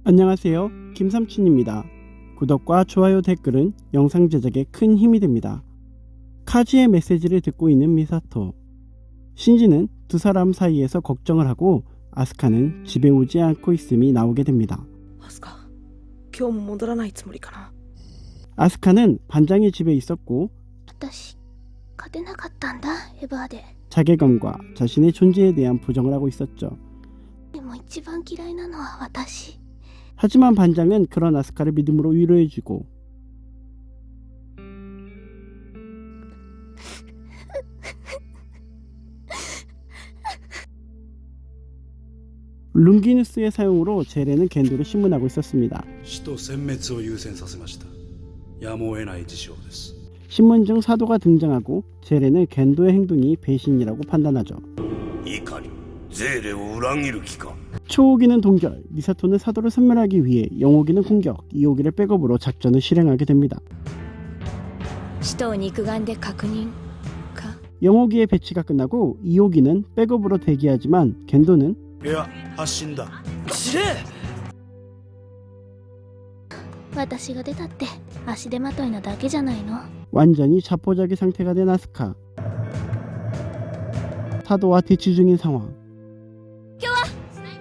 안녕하세요, 김삼촌입니다. 구독과 좋아요, 댓글은 영상 제작에 큰 힘이 됩니다. 카지의 메시지를 듣고 있는 미사토. 신지는 두 사람 사이에서 걱정을 하고 아스카는 집에 오지 않고 있음이 나오게 됩니다. 아스카, 今日も戻らないつもりかな。 아스카는 반장의 집에 있었고 私勝てなかったんだエヴァーで。 자괴감과 자신의 존재에 대한 부정을 하고 있었죠. でも一番嫌いなのは私。 하지만 반장은 그런 아스카를 믿음으로 위로해주고 룽기누스의 사용으로 제레는 겐도를 신문하고 있었습니다. 死と殲滅を優先させました。やむを得ない事象です。 신문 중 사도가 등장하고 제레는 겐도의 행동이 배신이라고 판단하죠. いかにゼーレを裏切る気か。 초호기는 동결, 미사토는 사도를 섬멸하기 위해 영호기는 공격, 이호기를 백업으로 작전을 실행하게 됩니다. 使徒を肉眼で確認か。 영호기의 배치가 끝나고 이호기는 백업으로 대기하지만 겐도는 いや、発進だ。司令、私が出たって足手まといなだけじゃないの。 완전히 자포자기 상태가 된 아스카. 사도와 대치 중인 상황.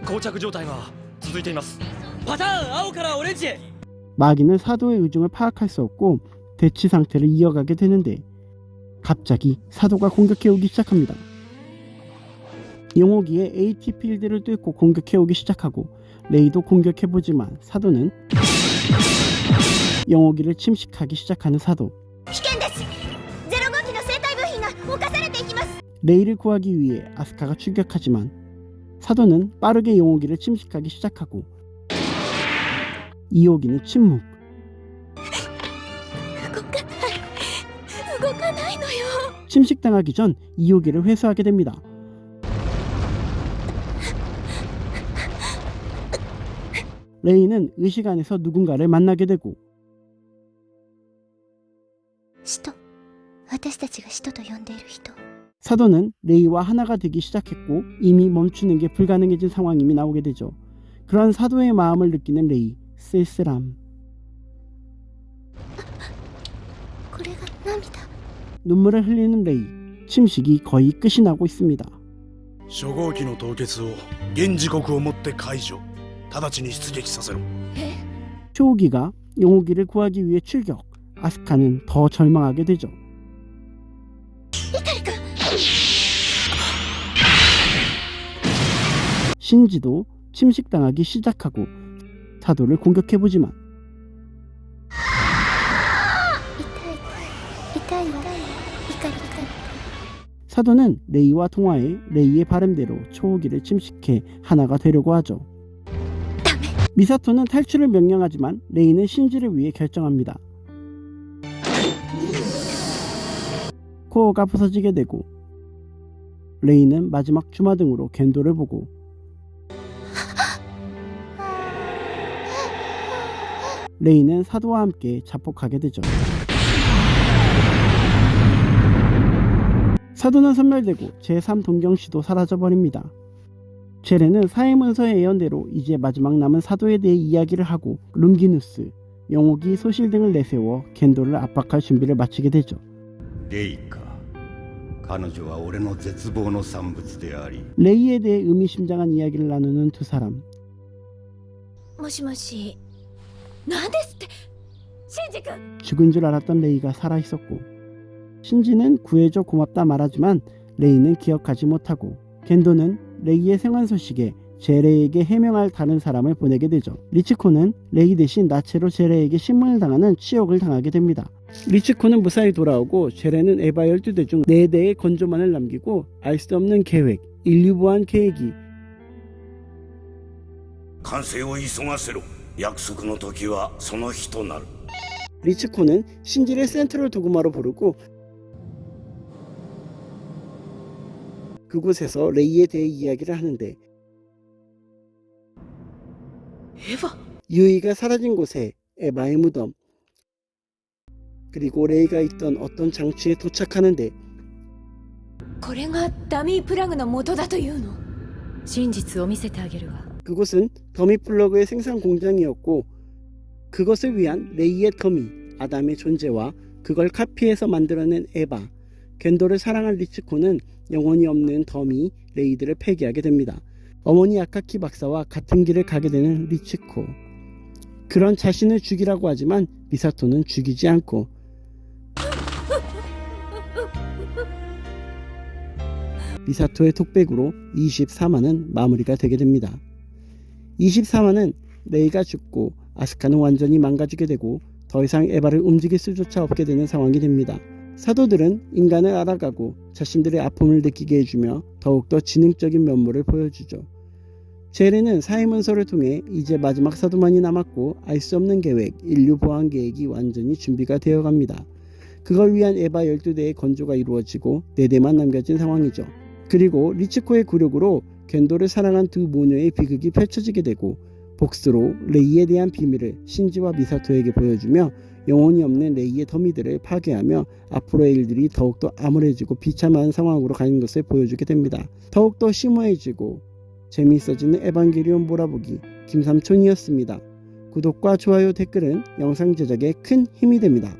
膠着状態が続いています。パターン青からオレンジへ。 마기는 사도의 의중을 파악할 수 없고 대치 상태를 이어가게 되는데 갑자기 사도가 공격해오기 시작합니다. 영호기에 AT 필드를 뚫고 공격해오기 시작하고 레이도 공격해보지만 사도는 영호기를 침식하기 시작하는 사도. 危険です。05機の生体部品が侵されていきます。 레이를 구하기 위해 아스카가 출격하지만 사도는 빠르게 영호기를 침식하기 시작하고 이호기는 침묵. 動かないのよ。 침식당하기 전 이호기를 회수하게 됩니다. 레이는 의식 안에서 누군가를 만나게 되고 使徒、私たちが使徒と呼んでいる人。 사도는 레이와 하나가 되기 시작했고 이미 멈추는 게 불가능해진 상황임이 나오게 되죠. 그런 사도의 마음을 느끼는 레이, 쓸쓸함. これが涙。 눈물을 흘리는 레이, 침식이 거의 끝이 나고 있습니다. 初号機の凍結を現時刻をもって解除。直ちに出撃させろ。 초호기가 영호기를 구하기 위해 출격. 아스카는 더 절망하게 되죠. 신지도 침식당하기 시작하고 사도를 공격해보지만 痛い怒り。 사도는 레이와 통화해 레이의 바람대로 초호기를 침식해 하나가 되려고 하죠. 미사토는 탈출을 명령하지만 레이는 신지를 위해 결정합니다. 코어가 부서지게 되고 레이는 마지막 주마등으로 겐도를 보고 레이는 사도와 함께 자폭하게 되죠. 사도는 섬멸되고 제3동경시도 사라져버립니다. 제레는 사회문서의 예언대로 이제 마지막 남은 사도에 대해 이야기를 하고 룽기누스, 영호기, 소실 등을 내세워 겐도를 압박할 준비를 마치게 되죠. レイか。彼女は俺の絶望の産物であり。 레이에 대해 의미심장한 이야기를 나누는 두 사람. もしもし。なんですって。シンジ君。 죽은 줄 알았던 레이가 살아있었고 신지는 구해줘 고맙다 말하지만 레이는 기억하지 못하고 겐도는 레이의 생還소식에 제레에게 해명할 다른 사람을 보내게 되죠. 리치코는 레이 대신 나체로 제레에게 신문을 당하는 치욕을 당하게 됩니다. 리치코는 무사히 돌아오고 제레는 에바 12대 중 4대의 건조만을 남기고 알 수 없는 계획, 인류보안 계획이 完成を急がせろ。約束の時はその日となる。 리치코는 신지를 센트럴 도구마로 부르고 그곳에서 레이에 대해 이야기를 하는데 エヴァ。 유이가 사라진 곳에 에바의 무덤 그리고 레이가 있던 어떤 장치에 도착하는데 これがダミープラグの元だというの。真実を見せてあげるわ。 그곳은 더미 플러그의 생산 공장이었고 그것을 위한 레이의 더미 아담의 존재와 그걸 카피해서 만들어낸 에바, 겐도를 사랑한 리츠코는 영혼이 없는 더미 레이들을 폐기하게 됩니다. 어머니 아카키 박사와 같은 길을 가게 되는 리츠코. 그런 자신을 죽이라고 하지만 미사토는 죽이지 않고 미사토의 톡백으로 24화는 마무리가 되게 됩니다. 24화는 레이가 죽고 아스카는 완전히 망가지게 되고 더 이상 에바를 움직일 수조차 없게 되는 상황이 됩니다. 사도들은 인간을 알아가고 자신들의 아픔을 느끼게 해주며 더욱더 지능적인 면모를 보여주죠. 제레는 사회문서를 통해 이제 마지막 사도만이 남았고 알 수 없는 계획, 인류 보안 계획이 완전히 준비가 되어갑니다. 그걸 위한 에바 12대의 건조가 이루어지고 4대만 남겨진 상황이죠. 그리고 리츠코의 굴욕으로 겐도를 사랑한 두 모녀의 비극이 펼쳐지게 되고 복수로 레이에 대한 비밀을 신지와 미사토에게 보여주며 영혼이 없는 레이의 더미들을 파괴하며 앞으로의 일들이 더욱더 암울해지고 비참한 상황으로 가는 것을 보여주게 됩니다. 더욱더 심오해지고 재미있어지는 에반게리온 몰아보기 김삼촌이었습니다. 구독과 좋아요 댓글은 영상 제작에 큰 힘이 됩니다.